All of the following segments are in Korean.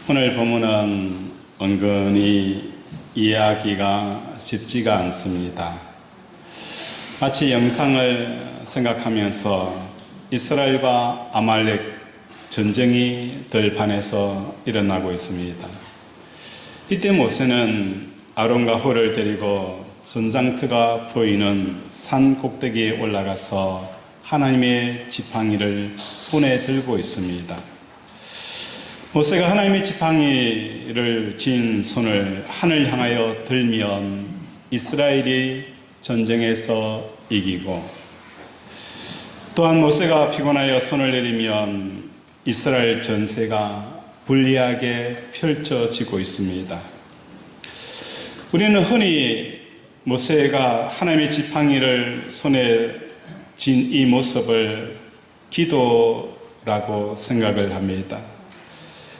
오늘 본문은 은근히 이해하기가 쉽지가 않습니다. 마치 영상을 생각하면서 이스라엘과 아말렉 전쟁이 들판에서 일어나고 있습니다. 이때 모세는 아론과 홀을 데리고 전장터가 보이는 산 꼭대기에 올라가서 하나님의 지팡이를 손에 들고 있습니다. 모세가 하나님의 지팡이를 쥔 손을 하늘 향하여 들면 이스라엘이 전쟁에서 이기고, 또한 모세가 피곤하여 손을 내리면 이스라엘 전세가 불리하게 펼쳐지고 있습니다. 우리는 흔히 모세가 하나님의 지팡이를 손에 쥔 이 모습을 기도라고 생각을 합니다.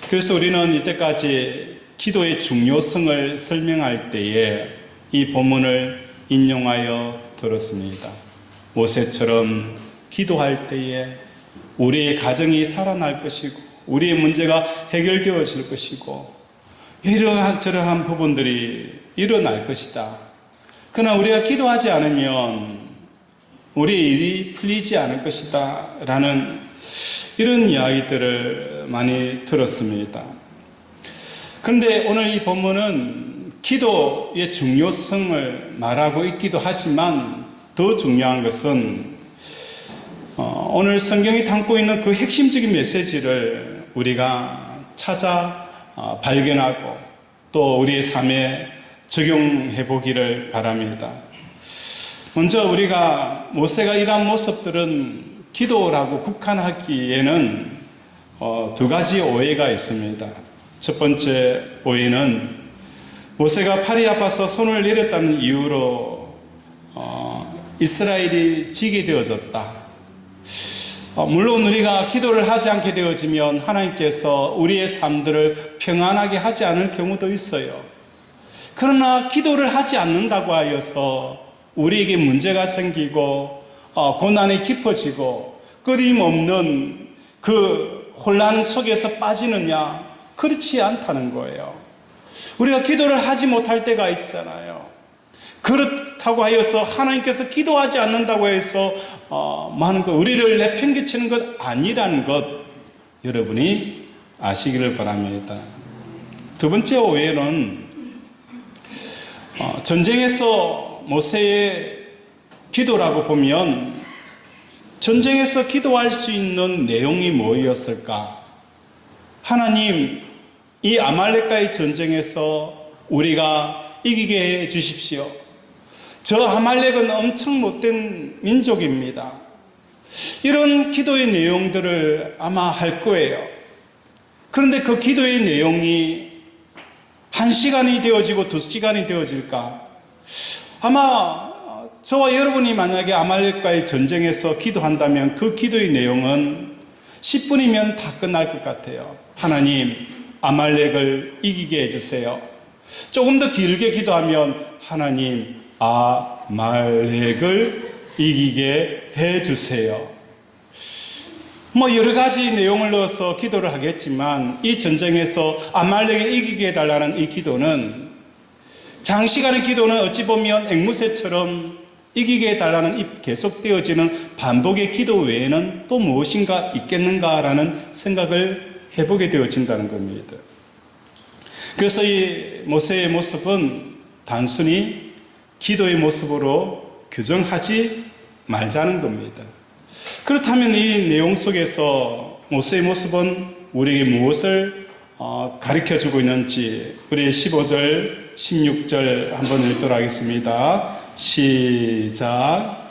그래서 우리는 이때까지 기도의 중요성을 설명할 때에 이 본문을 인용하여 들었습니다. 모세처럼 기도할 때에 우리의 가정이 살아날 것이고 우리의 문제가 해결되어질 것이고 이러저러한 부분들이 일어날 것이다. 그러나 우리가 기도하지 않으면 우리의 일이 풀리지 않을 것이다 라는 이런 이야기들을 많이 들었습니다. 그런데 오늘 이 본문은 기도의 중요성을 말하고 있기도 하지만 더 중요한 것은 오늘 성경이 담고 있는 그 핵심적인 메시지를 우리가 찾아 발견하고 또 우리의 삶에 적용해 보기를 바랍니다. 먼저 우리가 모세가 이러한 모습들은 기도라고 국한하기에는 두 가지 오해가 있습니다. 첫 번째 오해는 모세가 팔이 아파서 손을 내렸다는 이유로 이스라엘이 지게 되어졌다. 물론 우리가 기도를 하지 않게 되어지면 하나님께서 우리의 삶들을 평안하게 하지 않을 경우도 있어요. 그러나 기도를 하지 않는다고 하여서 우리에게 문제가 생기고 고난이 깊어지고 끊임없는 그 혼란 속에서 빠지느냐? 그렇지 않다는 거예요. 우리가 기도를 하지 못할 때가 있잖아요. 그렇다고 하여서 하나님께서 기도하지 않는다고 해서 많은 것, 우리를 내팽개치는 것 아니라는 것 여러분이 아시기를 바랍니다. 두 번째 오해는 전쟁에서 모세의 기도라고 보면 전쟁에서 기도할 수 있는 내용이 뭐였을까? 하나님, 이 아말렉과의 전쟁에서 우리가 이기게 해 주십시오. 저 아말렉은 엄청 못된 민족입니다. 이런 기도의 내용들을 아마 할 거예요. 그런데 그 기도의 내용이 1시간이 되어지고 2시간이 되어질까? 아마 저와 여러분이 만약에 아말렉과의 전쟁에서 기도한다면 그 기도의 내용은 10분이면 다 끝날 것 같아요. 하나님, 아말렉을 이기게 해주세요. 조금 더 길게 기도하면 하나님, 아말렉을 이기게 해주세요. 여러 가지 내용을 넣어서 기도를 하겠지만 이 전쟁에서 아말렉을 이기게 해달라는 이 기도는, 장시간의 기도는 어찌 보면 앵무새처럼 이기게 해달라는 이 계속되어지는 반복의 기도 외에는 또 무엇인가 있겠는가라는 생각을 해보게 되어진다는 겁니다. 그래서 이 모세의 모습은 단순히 기도의 모습으로 규정하지 말자는 겁니다. 그렇다면 이 내용 속에서 모세의 모습은 우리에게 무엇을 가르쳐주고 있는지 우리 15절, 16절 한번 읽도록 하겠습니다. 시작.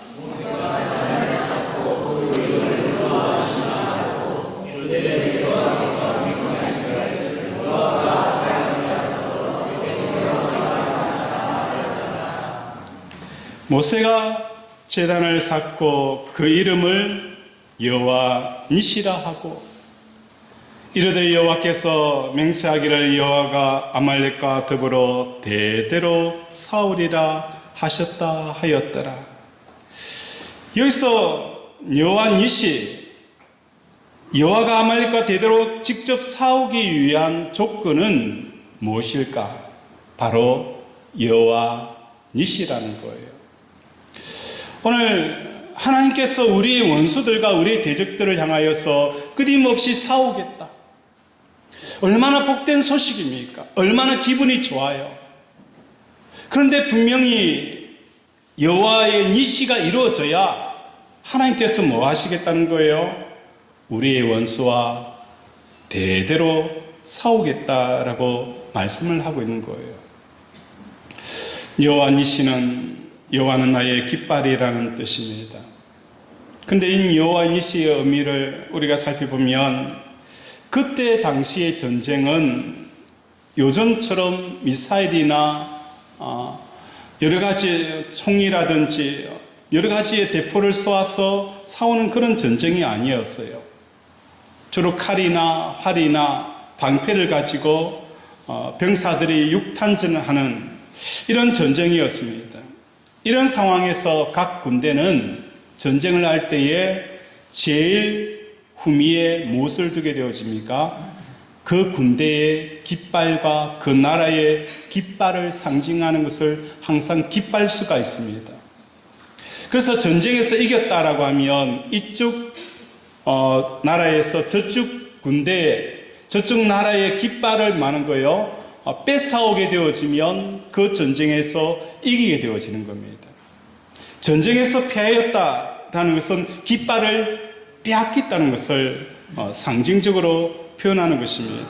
모세가 제단을 쌓고 그 이름을 여호와 니시라 하고 이르되 여호와께서 맹세하기를 여호와가 아말렉과 더불어 대대로 싸우리라 하셨다 하였더라. 여기서 여호와 니시, 여호와가 아말렉과 대대로 직접 싸우기 위한 조건은 무엇일까? 바로 여호와 니시라는 거예요. 오늘 하나님께서 우리의 원수들과 우리의 대적들을 향하여서 끊임없이 싸우겠다. 얼마나 복된 소식입니까? 얼마나 기분이 좋아요. 그런데 분명히 여호와의 니시가 이루어져야 하나님께서 뭐 하시겠다는 거예요? 우리의 원수와 대대로 싸우겠다라고 말씀을 하고 있는 거예요. 여호와 니시는 여호와는 나의 깃발이라는 뜻입니다. 근데 이 여호와 니시의 의미를 우리가 살펴보면 그때 당시의 전쟁은 요즘처럼 미사일이나 여러 가지 총이라든지 여러 가지의 대포를 쏘아서 싸우는 그런 전쟁이 아니었어요. 주로 칼이나 활이나 방패를 가지고 병사들이 육탄전을 하는 이런 전쟁이었습니다. 이런 상황에서 각 군대는 전쟁을 할 때에 제일 후미에 무엇을 두게 되어집니까? 그 군대의 깃발과 그 나라의 깃발을 상징하는 것을 항상 깃발수가 있습니다. 그래서 전쟁에서 이겼다라고 하면 이쪽 나라에서 저쪽 군대에 저쪽 나라의 깃발을 마는 거예요. 뺏어오게 되어지면 그 전쟁에서 이기게 되어지는 겁니다. 전쟁에서 패하였다라는 것은 깃발을 빼앗겼다는 것을 상징적으로 표현하는 것입니다.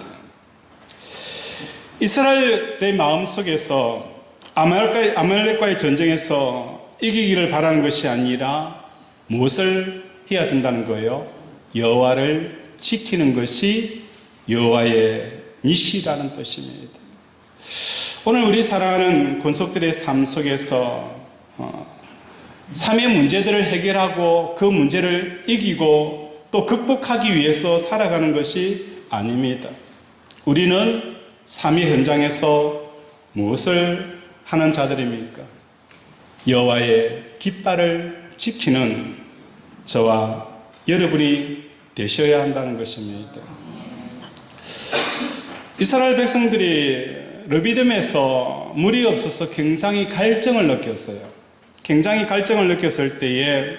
이스라엘의 마음속에서 아말렉과의 전쟁에서 이기기를 바라는 것이 아니라 무엇을 해야 된다는 거예요? 여호와를 지키는 것이 여호와의 니시라는 뜻입니다. 오늘 우리 사랑하는 권속들의 삶 속에서 삶의 문제들을 해결하고 그 문제를 이기고 또 극복하기 위해서 살아가는 것이 아닙니다. 우리는 삶의 현장에서 무엇을 하는 자들입니까? 여호와의 깃발을 지키는 저와 여러분이 되셔야 한다는 것입니다. 이스라엘 백성들이 르비딤에서 물이 없어서 굉장히 갈증을 느꼈어요. 굉장히 갈증을 느꼈을 때에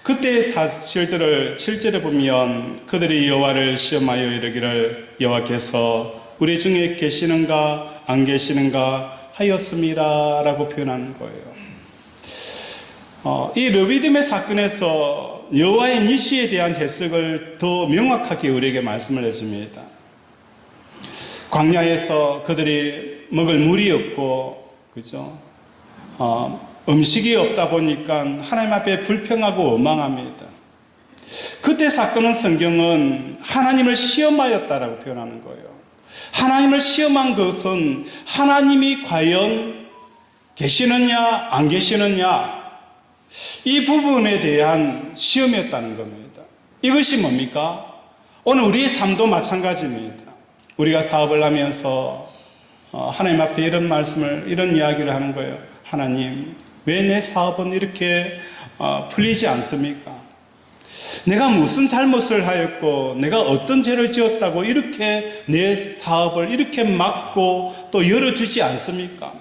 그때의 사실들을 7절에 보면 그들이 여호와를 시험하여 이르기를 여호와께서 우리 중에 계시는가 안 계시는가 하였습니다 라고 표현하는 거예요. 이 르비딤의 사건에서 여호와의 니시에 대한 해석을 더 명확하게 우리에게 말씀을 해줍니다. 광야에서 그들이 먹을 물이 없고, 그죠? 음식이 없다 보니까 하나님 앞에 불평하고 원망합니다. 그때 사건은 성경은 하나님을 시험하였다라고 표현하는 거예요. 하나님을 시험한 것은 하나님이 과연 계시느냐 안 계시느냐 이 부분에 대한 시험이었다는 겁니다. 이것이 뭡니까? 오늘 우리의 삶도 마찬가지입니다. 우리가 사업을 하면서 하나님 앞에 이런 이야기를 하는 거예요. 하나님, 왜 내 사업은 이렇게 풀리지 않습니까? 내가 무슨 잘못을 하였고 내가 어떤 죄를 지었다고 이렇게 내 사업을 이렇게 막고 또 열어주지 않습니까?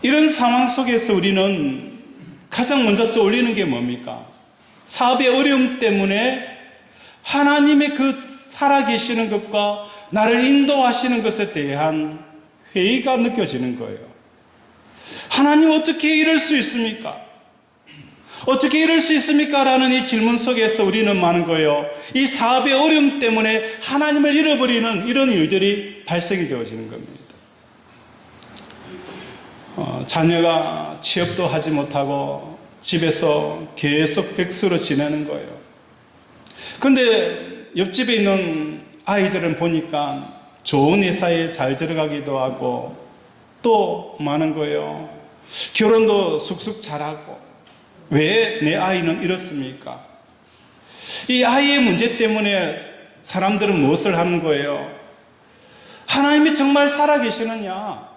이런 상황 속에서 우리는 가장 먼저 떠올리는 게 뭡니까? 사업의 어려움 때문에 하나님의 그 살아계시는 것과 나를 인도하시는 것에 대한 회의가 느껴지는 거예요. 하나님 어떻게 이럴 수 있습니까? 어떻게 이럴 수 있습니까? 라는 이 질문 속에서 우리는 많은 거예요. 이 사업의 어려움 때문에 하나님을 잃어버리는 이런 일들이 발생이 되어지는 겁니다. 자녀가 취업도 하지 못하고 집에서 계속 백수로 지내는 거예요. 그런데 옆집에 있는 아이들은 보니까 좋은 회사에 잘 들어가기도 하고 또 많은 거예요. 결혼도 쑥쑥 잘하고. 왜 내 아이는 이렇습니까? 이 아이의 문제 때문에 사람들은 무엇을 하는 거예요? 하나님이 정말 살아계시느냐?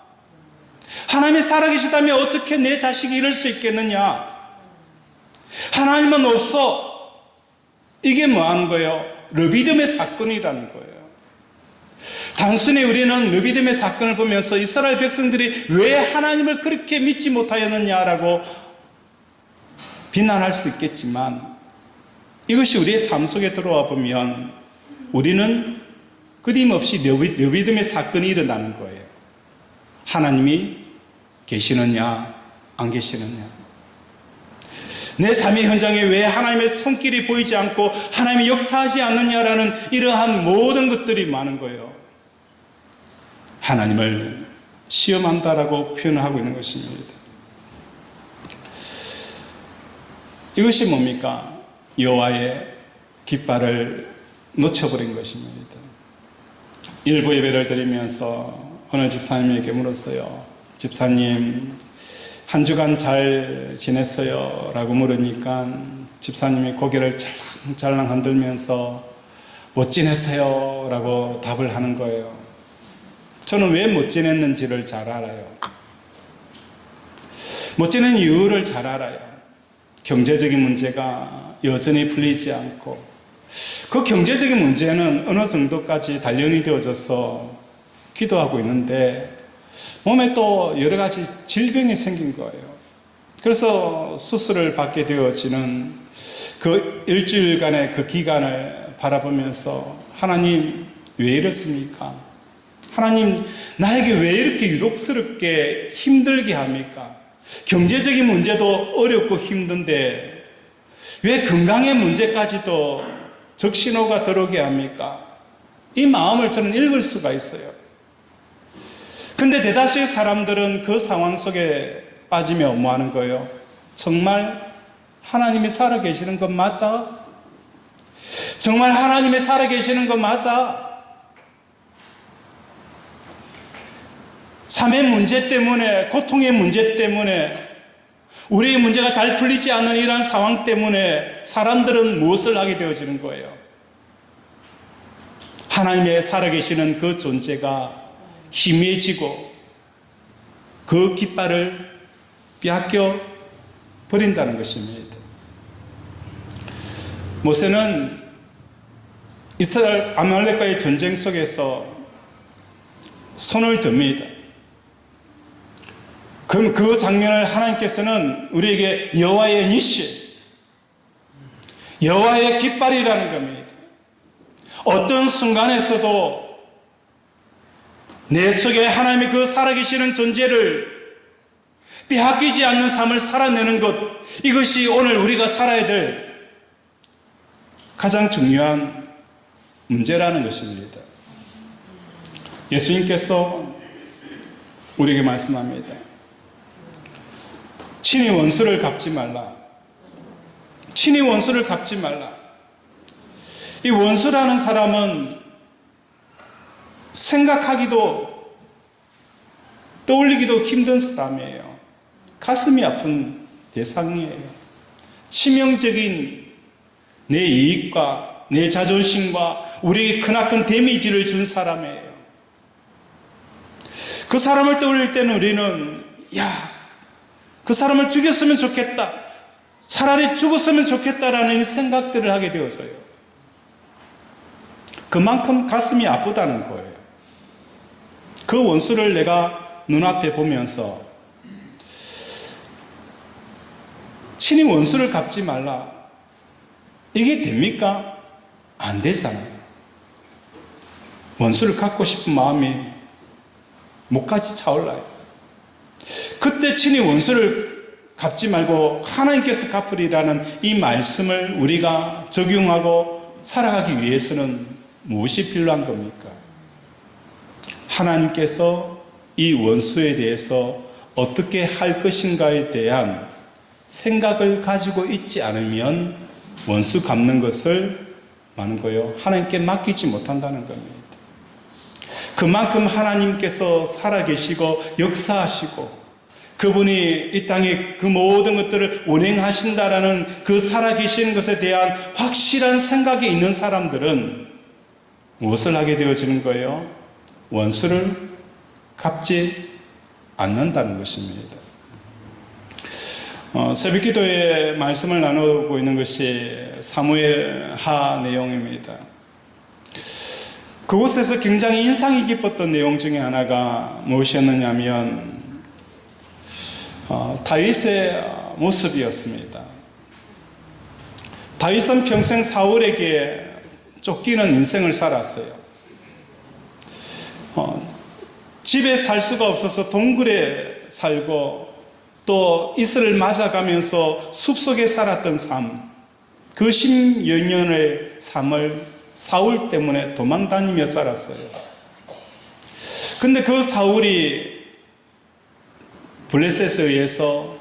하나님이 살아계시다면 어떻게 내 자식이 이럴 수 있겠느냐? 하나님은 없어. 이게 뭐 하는 거예요? 르비딤의 사건이라는 거예요. 단순히 우리는 르비딤의 사건을 보면서 이스라엘 백성들이 왜 하나님을 그렇게 믿지 못하였느냐라고 비난할 수 있겠지만, 이것이 우리의 삶 속에 들어와 보면 우리는 끊임없이 르비딤의 사건이 일어나는 거예요. 하나님이 계시느냐 안 계시느냐, 내 삶의 현장에 왜 하나님의 손길이 보이지 않고 하나님이 역사하지 않느냐라는 이러한 모든 것들이 많은 거예요. 하나님을 시험한다라고 표현하고 있는 것입니다. 이것이 뭡니까? 여호와의 깃발을 놓쳐버린 것입니다. 일부 예배를 드리면서 어느 집사님에게 물었어요. 집사님, 한 주간 잘 지냈어요? 라고 물으니까 집사님이 고개를 찰랑찰랑 흔들면서 못 지냈어요? 라고 답을 하는 거예요. 저는 왜 못 지냈는지를 잘 알아요. 못 지낸 이유를 잘 알아요. 경제적인 문제가 여전히 풀리지 않고, 그 경제적인 문제는 어느 정도까지 단련이 되어져서 기도하고 있는데 몸에 또 여러 가지 질병이 생긴 거예요. 그래서 수술을 받게 되어지는 그 일주일간의 그 기간을 바라보면서 하나님 왜 이렇습니까? 하나님 나에게 왜 이렇게 유독스럽게 힘들게 합니까? 경제적인 문제도 어렵고 힘든데 왜 건강의 문제까지도 적신호가 들어오게 합니까? 이 마음을 저는 읽을 수가 있어요. 근데 대다수의 사람들은 그 상황 속에 빠지며 뭐 하는 거예요? 정말 하나님이 살아계시는 것 맞아? 정말 하나님이 살아계시는 것 맞아? 삶의 문제 때문에, 고통의 문제 때문에, 우리의 문제가 잘 풀리지 않는 이러한 상황 때문에 사람들은 무엇을 하게 되어지는 거예요? 하나님의 살아계시는 그 존재가 희미해지고 그 깃발을 빼앗겨 버린다는 것입니다. 모세는 이스라엘 아말렉과의 전쟁 속에서 손을 듭니다. 그럼 그 장면을 하나님께서는 우리에게 여호와의 니시, 여호와의 깃발이라는 겁니다. 어떤 순간에서도 내 속에 하나님의 그 살아계시는 존재를 빼앗기지 않는 삶을 살아내는 것, 이것이 오늘 우리가 살아야 될 가장 중요한 문제라는 것입니다. 예수님께서 우리에게 말씀합니다. 친히 원수를 갚지 말라. 친히 원수를 갚지 말라. 이 원수라는 사람은 생각하기도 떠올리기도 힘든 사람이에요. 가슴이 아픈 대상이에요. 치명적인 내 이익과 내 자존심과 우리에게 크나큰 데미지를 준 사람이에요. 그 사람을 떠올릴 때는 우리는 그 사람을 죽였으면 좋겠다, 차라리 죽었으면 좋겠다라는 생각들을 하게 되었어요. 그만큼 가슴이 아프다는 거예요. 그 원수를 내가 눈앞에 보면서 친히 원수를 갚지 말라, 이게 됩니까? 안 되잖아요. 원수를 갚고 싶은 마음이 목까지 차올라요. 그때 친히 원수를 갚지 말고 하나님께서 갚으리라는 이 말씀을 우리가 적용하고 살아가기 위해서는 무엇이 필요한 겁니까? 하나님께서 이 원수에 대해서 어떻게 할 것인가에 대한 생각을 가지고 있지 않으면 원수 갚는 것을 많은 거예요. 하나님께 맡기지 못한다는 겁니다. 그만큼 하나님께서 살아계시고 역사하시고 그분이 이 땅에 그 모든 것들을 운행하신다라는 그 살아계시는 것에 대한 확실한 생각이 있는 사람들은 무엇을 하게 되어지는 거예요? 원수를 갚지 않는다는 것입니다. 새벽 기도의 말씀을 나누고 있는 것이 사무엘 하 내용입니다. 그곳에서 굉장히 인상이 깊었던 내용 중에 하나가 무엇이었느냐면 다윗의 모습이었습니다. 다윗은 평생 사울에게 쫓기는 인생을 살았어요. 집에 살 수가 없어서 동굴에 살고 또 이슬을 맞아가면서 숲속에 살았던 삶, 그 10여 년의 삶을 사울 때문에 도망다니며 살았어요. 근데 그 사울이 블레셋에 의해서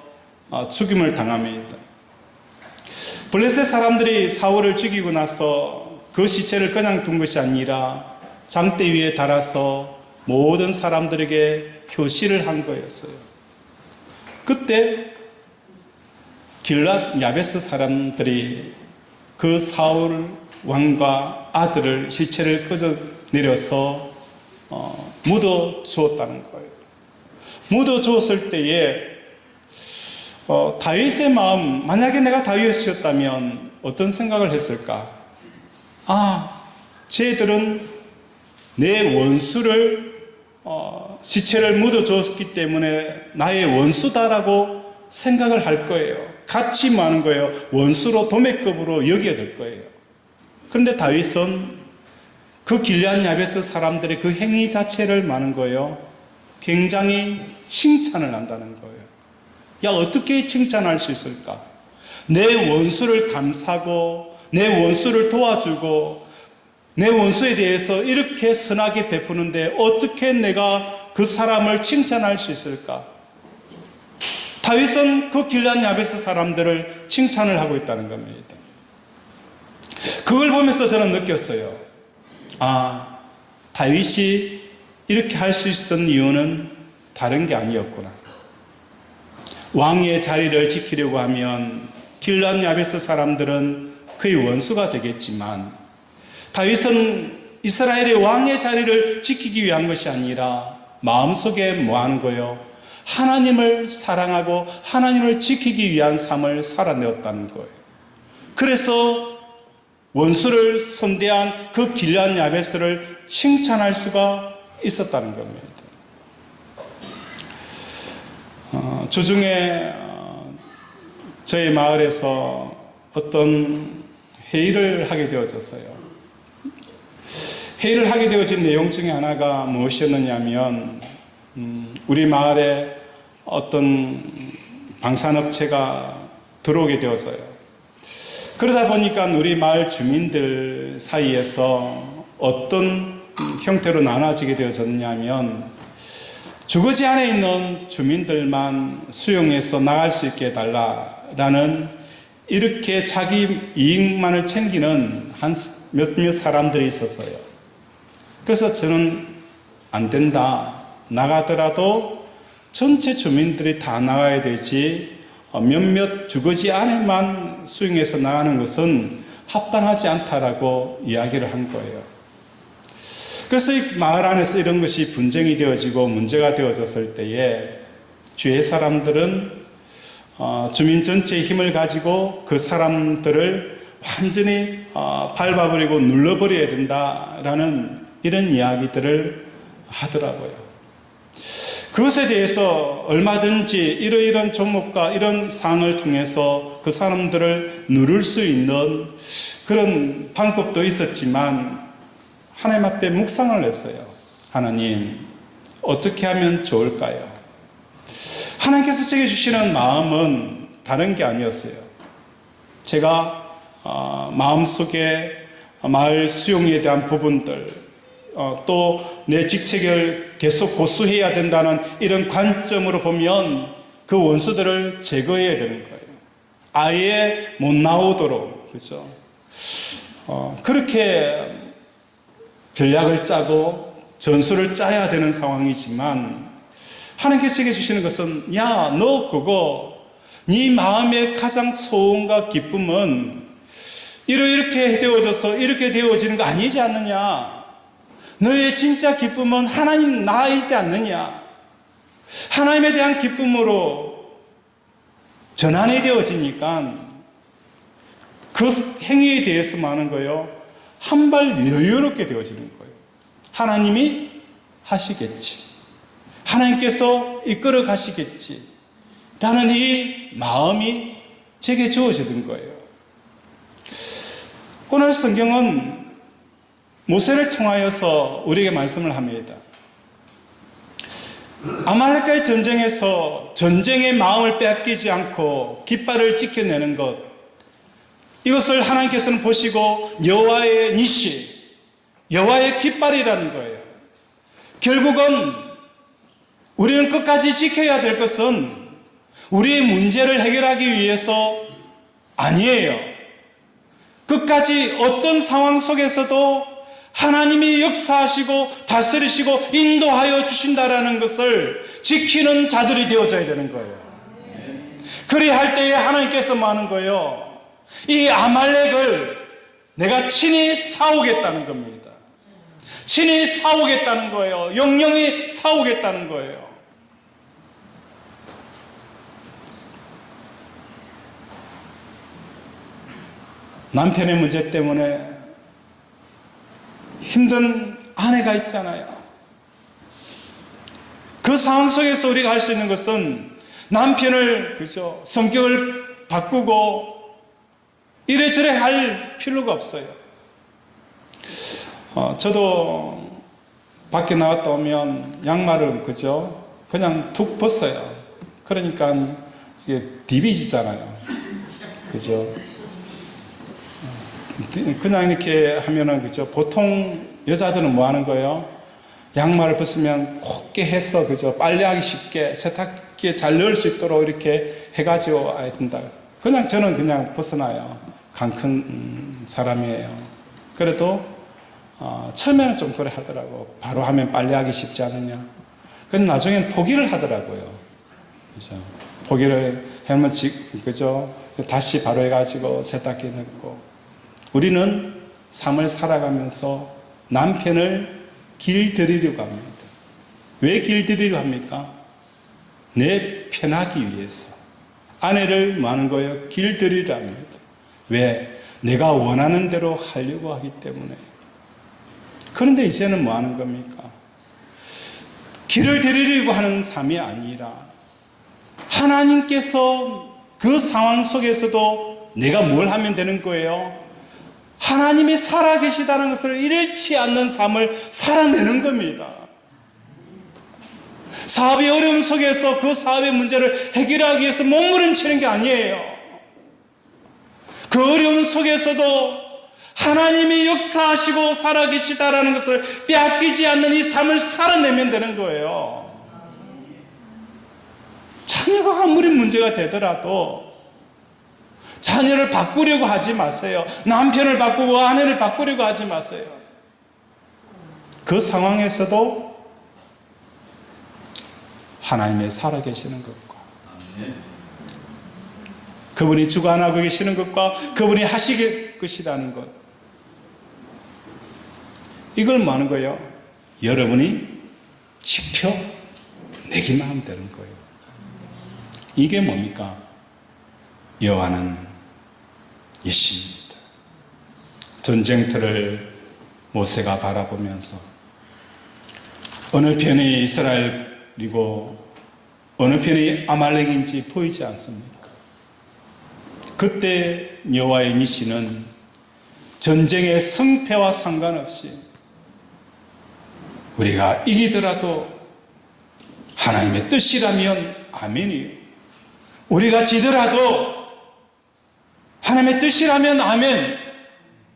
죽임을 당합니다. 블레셋 사람들이 사울을 죽이고 나서 그 시체를 그냥 둔 것이 아니라 장대 위에 달아서 모든 사람들에게 표시를 한 거였어요. 그때 길랏 야베스 사람들이 그 사울 왕과 아들을 시체를 끄져 내려서 묻어 주었다는 거예요. 묻어 주었을 때에 다윗의 마음, 만약에 내가 다윗이었다면 어떤 생각을 했을까? 쟤들은 내 원수를 시체를 묻어 주었기 때문에 나의 원수다라고 생각을 할 거예요. 같이 많은 거예요. 원수로 도매급으로 여겨야 될 거예요. 그런데 다윗은 그 길앗 야베스 사람들의 그 행위 자체를 많은 거예요. 굉장히 칭찬을 한다는 거예요. 야, 어떻게 칭찬할 수 있을까? 내 원수를 감싸고 내 원수를 도와주고 내 원수에 대해서 이렇게 선하게 베푸는데 어떻게 내가 그 사람을 칭찬할 수 있을까? 다윗은 그 길앗 야베스 사람들을 칭찬을 하고 있다는 겁니다. 그걸 보면서 저는 느꼈어요. 다윗이 이렇게 할 수 있었던 이유는 다른 게 아니었구나. 왕의 자리를 지키려고 하면 길앗 야베스 사람들은 그의 원수가 되겠지만 다윗은 이스라엘의 왕의 자리를 지키기 위한 것이 아니라 마음속에 뭐 하는 거예요? 하나님을 사랑하고 하나님을 지키기 위한 삶을 살아내었다는 거예요. 그래서 원수를 선대한 그 길앗 야베스를 칭찬할 수가 있었다는 겁니다. 주중에 저희 마을에서 어떤 회의를 하게 되어졌어요. 회의를 하게 되어진 내용 중에 하나가 무엇이었느냐면 우리 마을에 어떤 방산업체가 들어오게 되어져요. 그러다 보니까 우리 마을 주민들 사이에서 어떤 형태로 나눠지게 되어졌냐면 주거지 안에 있는 주민들만 수용해서 나갈 수 있게 해달라라는 이렇게 자기 이익만을 챙기는 한 몇몇 사람들이 있었어요. 그래서 저는 안 된다. 나가더라도 전체 주민들이 다 나가야 되지 몇몇 주거지 안에만 수용해서 나가는 것은 합당하지 않다라고 이야기를 한 거예요. 그래서 이 마을 안에서 이런 것이 분쟁이 되어지고 문제가 되어졌을 때에 주위의 사람들은 주민 전체의 힘을 가지고 그 사람들을 완전히 밟아버리고 눌러버려야 된다라는 이런 이야기들을 하더라고요. 그것에 대해서 얼마든지 이러이러한 종목과 이런 사항을 통해서 그 사람들을 누를 수 있는 그런 방법도 있었지만 하나님 앞에 묵상을 했어요. 하나님, 어떻게 하면 좋을까요? 하나님께서 제게 주시는 마음은 다른 게 아니었어요. 제가 마음속에 마을 수용에 대한 부분들, 또 내 직책을 계속 고수해야 된다는 이런 관점으로 보면 그 원수들을 제거해야 되는 거예요. 아예 못 나오도록, 그죠? 그렇게 전략을 짜고 전술을 짜야 되는 상황이지만 하나님께서 제게 주시는 것은 야, 너 그거 네 마음의 가장 소원과 기쁨은 이렇게 되어져서 이렇게 되어지는 거 아니지 않느냐? 너의 진짜 기쁨은 하나님 나이지 않느냐? 하나님에 대한 기쁨으로 전환이 되어지니까 그 행위에 대해서 많은 거예요. 한 발 여유롭게 되어지는 거예요. 하나님이 하시겠지. 하나님께서 이끌어 가시겠지. 라는 이 마음이 제게 주어지는 거예요. 오늘 성경은 모세를 통하여서 우리에게 말씀을 합니다. 아말렉과의 전쟁에서 전쟁의 마음을 빼앗기지 않고 깃발을 지켜내는 것, 이것을 하나님께서는 보시고 여호와의 니시, 여호와의 깃발이라는 거예요. 결국은 우리는 끝까지 지켜야 될 것은 우리의 문제를 해결하기 위해서 아니에요. 끝까지 어떤 상황 속에서도 하나님이 역사하시고 다스리시고 인도하여 주신다라는 것을 지키는 자들이 되어져야 되는 거예요. 그리할 때에 하나님께서 뭐 하는 거예요? 이 아말렉을 내가 친히 싸우겠다는 겁니다. 친히 싸우겠다는 거예요. 영영히 싸우겠다는 거예요. 남편의 문제 때문에 힘든 아내가 있잖아요. 그 상황 속에서 우리가 할 수 있는 것은 남편을, 그죠, 성격을 바꾸고 이래저래 할 필요가 없어요. 저도 밖에 나갔다 오면 양말을, 그죠, 그냥 툭 벗어요. 그러니까 이게 디비지잖아요. 그죠? 그냥 이렇게 하면은, 그죠, 보통 여자들은 뭐 하는 거예요? 양말을 벗으면 곱게 해서, 그죠, 빨래하기 쉽게 세탁기에 잘 넣을 수 있도록 이렇게 해가지고 와야 된다. 그냥 저는 그냥 벗어나요. 강 큰 사람이에요. 그래도 처음에는 좀 그래 하더라고. 바로 하면 빨래하기 쉽지 않느냐. 근데 나중에는 포기를 하더라고요. 그죠? 포기를 하면, 그죠, 다시 바로 해가지고 세탁기에 넣고. 우리는 삶을 살아가면서 남편을 길들이려고 합니다. 왜 길들이려고 합니까? 내 편하기 위해서. 아내를 뭐 하는 거예요? 길들이려 합니다. 왜? 내가 원하는 대로 하려고 하기 때문에. 그런데 이제는 뭐 하는 겁니까? 길을 들이려고 하는 삶이 아니라 하나님께서 그 상황 속에서도 내가 뭘 하면 되는 거예요? 하나님이 살아계시다는 것을 잃지 않는 삶을 살아내는 겁니다. 사업의 어려움 속에서 그 사업의 문제를 해결하기 위해서 몸부림치는 게 아니에요. 그 어려움 속에서도 하나님이 역사하시고 살아계시다는 것을 빼앗기지 않는 이 삶을 살아내면 되는 거예요. 자녀가 아무리 문제가 되더라도 자녀를 바꾸려고 하지 마세요. 남편을 바꾸고 아내를 바꾸려고 하지 마세요. 그 상황에서도 하나님의 살아계시는 것과 그분이 주관하고 계시는 것과 그분이 하시길 것이라는 것, 이걸 뭐 하는 거예요? 여러분이 지켜내기만 하면 되는 거예요. 이게 뭡니까? 여호와는 예십니다. 전쟁터를 모세가 바라보면서 어느 편이 이스라엘이고 어느 편이 아말렉인지 보이지 않습니까? 그때 여호와의 니시는 전쟁의 승패와 상관없이 우리가 이기더라도 하나님의 뜻이라면 아멘이에요. 우리가 지더라도 하나님의 뜻이라면 아멘.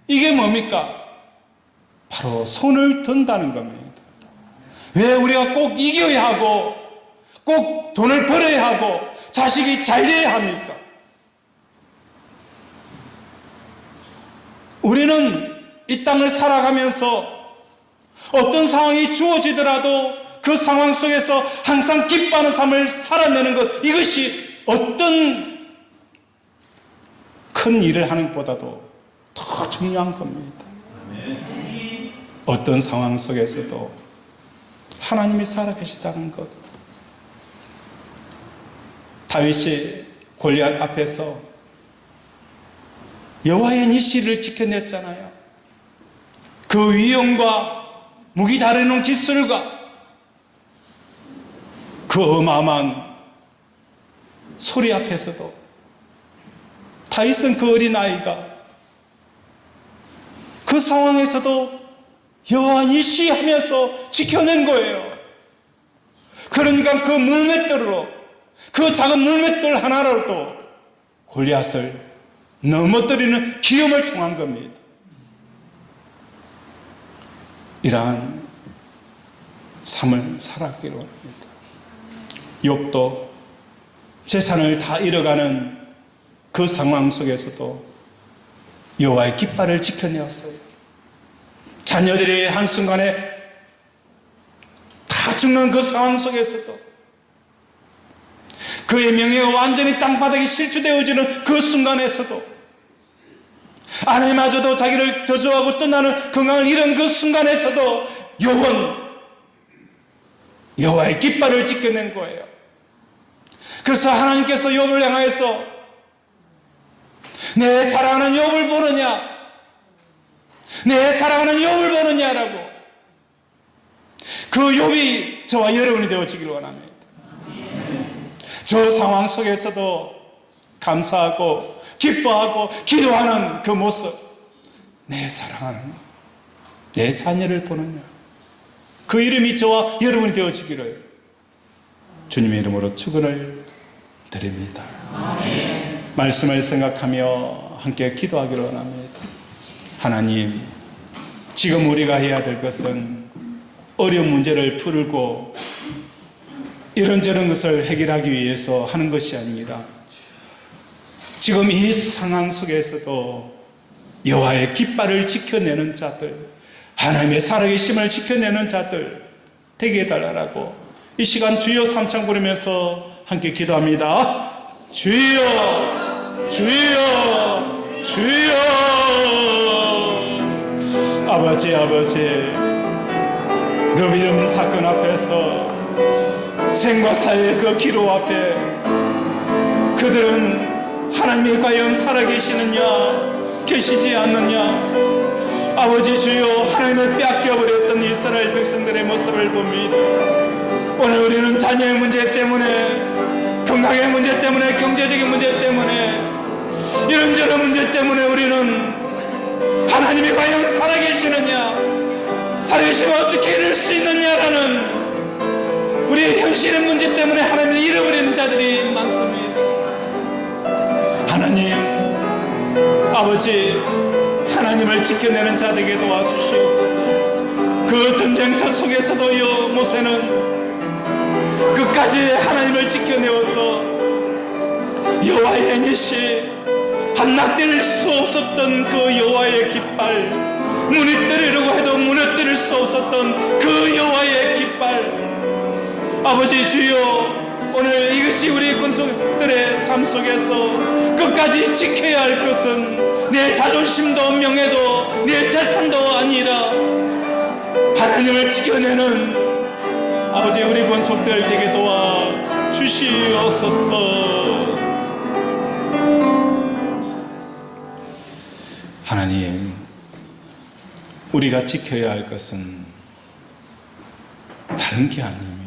이게 뭡니까? 바로 손을 든다는 겁니다. 왜 우리가 꼭 이겨야 하고 꼭 돈을 벌어야 하고 자식이 잘 돼야 합니까? 우리는 이 땅을 살아가면서 어떤 상황이 주어지더라도 그 상황 속에서 항상 기뻐하는 삶을 살아내는 것, 이것이 어떤 큰 일을 하는 것보다도 더 중요한 겁니다. 어떤 상황 속에서도 하나님이 살아계시다는 것. 다윗이 골리앗 앞에서 여호와의 니시를 지켜냈잖아요. 그 위엄과 무기 다루는 기술과 그 어마어마한 소리 앞에서도 다윗은 그 어린아이가 그 상황에서도 여호와 니시 하면서 지켜낸 거예요. 그러니까 그 물맷돌로, 그 작은 물맷돌 하나로도 골리앗을 넘어뜨리는 기염을 통한 겁니다. 이러한 삶을 살았기로 합니다. 욥도 재산을 다 잃어가는 그 상황 속에서도 여호와의 깃발을 지켜내었어요. 자녀들이 한순간에 다 죽는 그 상황 속에서도 그의 명예가 완전히 땅바닥에 실추되어지는 그 순간에서도 아내마저도 자기를 저주하고 떠나는 건강을 잃은 그 순간에서도 욥은 여호와의 깃발을 지켜낸 거예요. 그래서 하나님께서 욥을 향하여서 내 사랑하는 욥을 보느냐, 내 사랑하는 욥을 보느냐라고, 그 욥이 저와 여러분이 되어지길 원합니다. 저 상황 속에서도 감사하고 기뻐하고 기도하는 그 모습, 내 사랑하는 내 자녀를 보느냐, 그 이름이 저와 여러분이 되어지기를 주님의 이름으로 축원을 드립니다. 말씀을 생각하며 함께 기도하기를 원합니다. 하나님, 지금 우리가 해야 될 것은 어려운 문제를 풀고 이런저런 것을 해결하기 위해서 하는 것이 아닙니다. 지금 이 상황 속에서도 여호와의 깃발을 지켜내는 자들, 하나님의 살아계심을 지켜내는 자들 되게 해달라고 이 시간 주여 삼창 부르면서 함께 기도합니다. 주여, 주여, 주여. 아버지, 아버지, 르비딤 사건 앞에서 생과 사의 그 기로 앞에 그들은 하나님이 과연 살아계시느냐 계시지 않느냐, 아버지 주여, 하나님을 빼앗겨버렸던 이스라엘 백성들의 모습을 봅니다. 오늘 우리는 자녀의 문제 때문에, 건강의 문제 때문에, 경제적인 문제 때문에, 이런저런 문제 때문에 우리는 하나님이 과연 살아계시느냐, 살아계시면 어떻게 이룰 수 있느냐라는 우리의 현실의 문제 때문에 하나님을 잃어버리는 자들이 많습니다. 하나님, 아버지, 하나님을 지켜내는 자들에게 도와주시옵소서. 그 전쟁터 속에서도 모세는 끝까지 하나님을 지켜내어서 여호와의 니시, 한낱될 수 없었던 그 여호와의 깃발, 무너뜨리려고 해도 무너뜨릴 수 없었던 그 여호와의 깃발, 아버지 주여, 오늘 이것이 우리 군속들의 삶 속에서 끝까지 지켜야 할 것은 내 자존심도 명예도 내 재산도 아니라 하나님을 지켜내는 아버지 우리 권속들 되게 도와 주시옵소서. 하나님, 우리가 지켜야 할 것은 다른 게 아닙니다.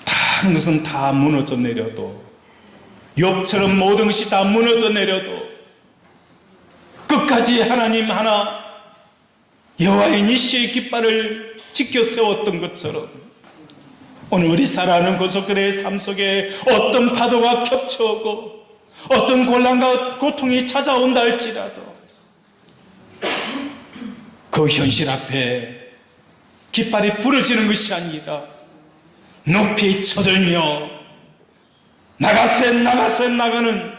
다른 것은 다 무너져 내려도, 욥처럼 모든 것이 다 무너져 내려도 끝까지 하나님 하나 여호와의 니시의 깃발을 지켜 세웠던 것처럼 오늘 우리 살아가는 권속들의 삶 속에 어떤 파도가 겹쳐오고 어떤 곤란과 고통이 찾아온다 할지라도 그 현실 앞에 깃발이 부러지는 것이 아니라 높이 쳐들며 나가세 나가세 나가는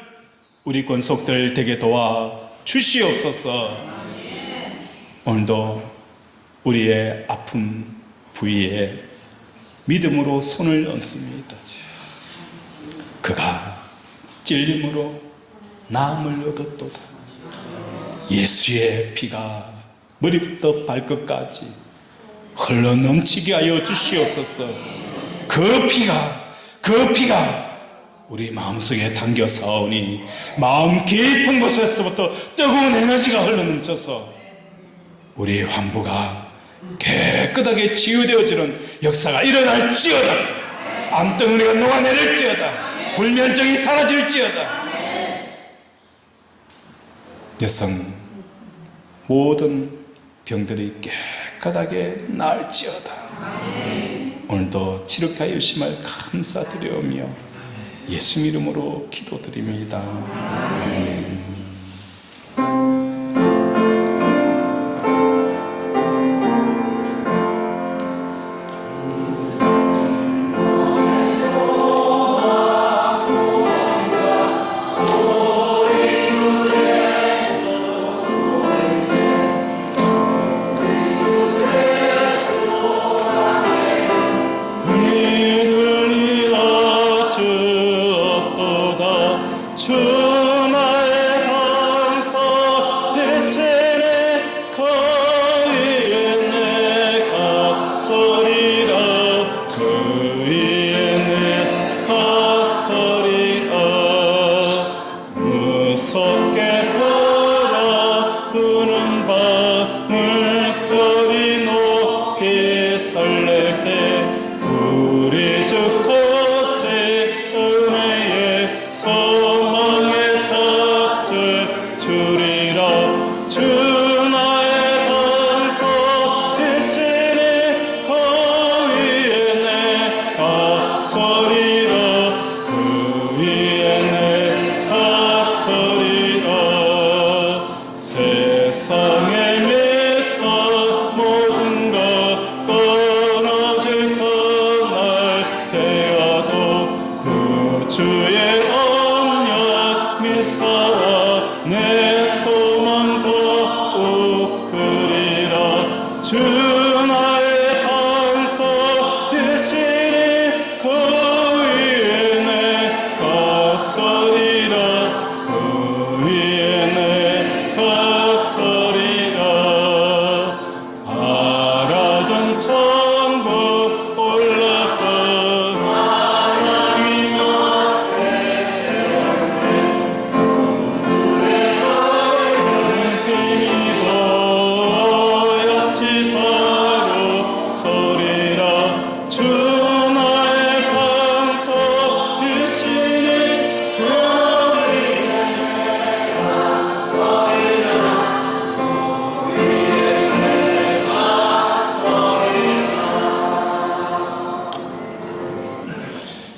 우리 권속들 되게 도와 주시옵소서. 오늘도 우리의 아픈 부위에 믿음으로 손을 얹습니다. 그가 찔림으로 나음을 얻었도다. 예수의 피가 머리부터 발끝까지 흘러 넘치게 하여 주시옵소서. 그 피가, 그 피가 우리 마음속에 담겨 싸우니 마음 깊은 곳에서부터 뜨거운 에너지가 흘러넘쳐서 우리의 환부가 깨끗하게 치유되어지는 역사가 일어날지어다. 암덩어리가 녹아내릴지어다. 불면증이 사라질지어다. 여성 모든 병들이 깨끗하게 나을지어다. 오늘도 치료케 하여 주심을 감사드리오며 예수 이름으로 기도드립니다. 아멘.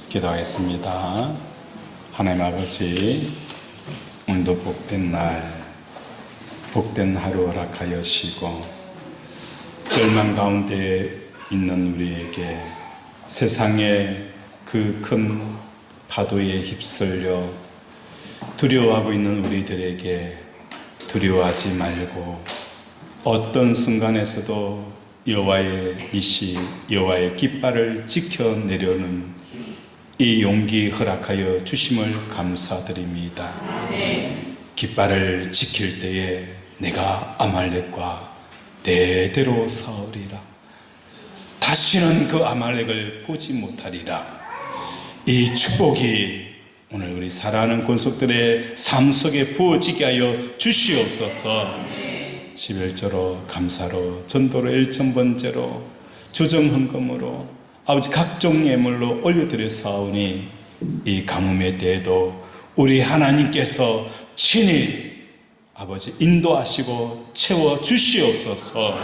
기도하겠습니다. 하나님 아버지, 오늘도 복된 날, 복된 하루 허락하여 주시고 절망 가운데 있는 우리에게 세상의 그 큰 파도에 휩쓸려 두려워하고 있는 우리들에게 두려워하지 말고 어떤 순간에서도 여호와의 이시, 여호와의 깃발을 지켜내려는 이 용기 허락하여 주심을 감사드립니다. 깃발을 지킬 때에 내가 아말렉과 대대로 싸우리라. 다시는 그 아말렉을 보지 못하리라. 이 축복이 오늘 우리 사랑하는 권속들의 삶 속에 부어지게 하여 주시옵소서. 11조로 감사로 전도로 일천번제로 주정헌금으로 아버지 각종 예물로 올려드려 싸우니 이 가뭄의 때에도 우리 하나님께서 친히 아버지 인도하시고 채워 주시옵소서.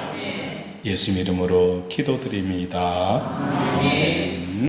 예수 이름으로 기도드립니다. 아멘.